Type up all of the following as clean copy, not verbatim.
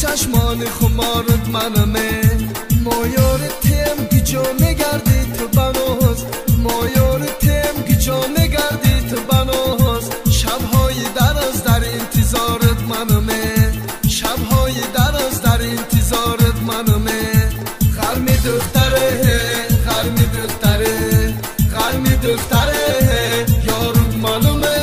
چشمان خمارت منمه مایارتم گیجا نگردی تو بناز مایارتم گیجا نگردی تو بناز شبهای دراز در انتظارت منمه شبهای دراز در انتظارت منمه خرمی دختره خرمی دختره خرمی دختره یارم منمه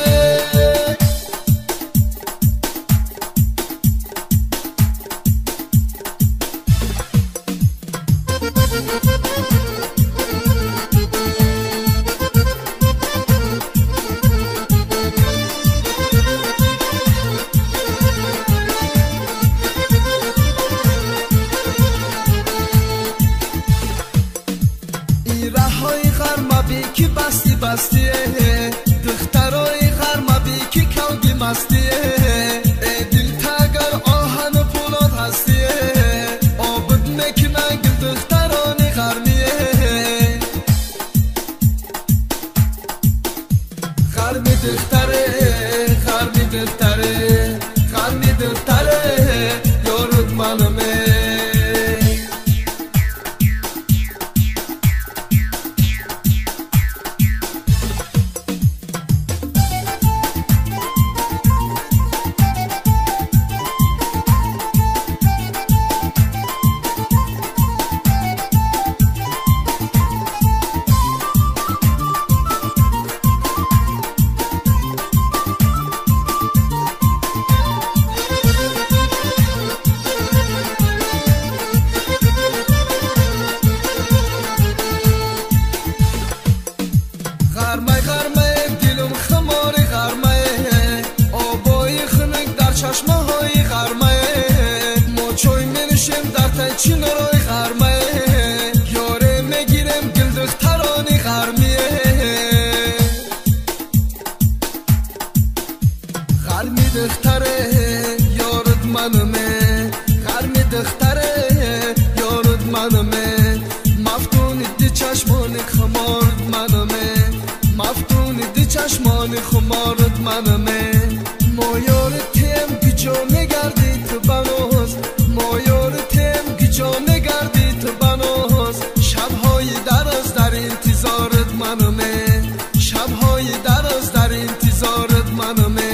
رهای غرمه بی که بستی بستیه دخترای غرمه بی که کلبی مستیه ای دل تگر آهن و پولاد هستیه آبد نکنه گل دخترانی غرمیه غرمی دختره غرمی دختره غرمی دختره یارد منمه غرمه غرمه دلم خمار غرمه آبای خنک در چشمه های غرمه ما چای منشیم در تای چنارای غرمه یاره میگیرم گل دخترانی غرمیه غرمی دختره یارد منمه غرمی دختره یارد منمه مفتون دی چشمان خمارد منمه مفتون دی چشمان خمارت منمه مایارتم گیجا نگردی تو بناز مایارتم گیجا نگردی تو بناز شبهای دراز در انتظارت منمه شبهای دراز در انتظارت منمه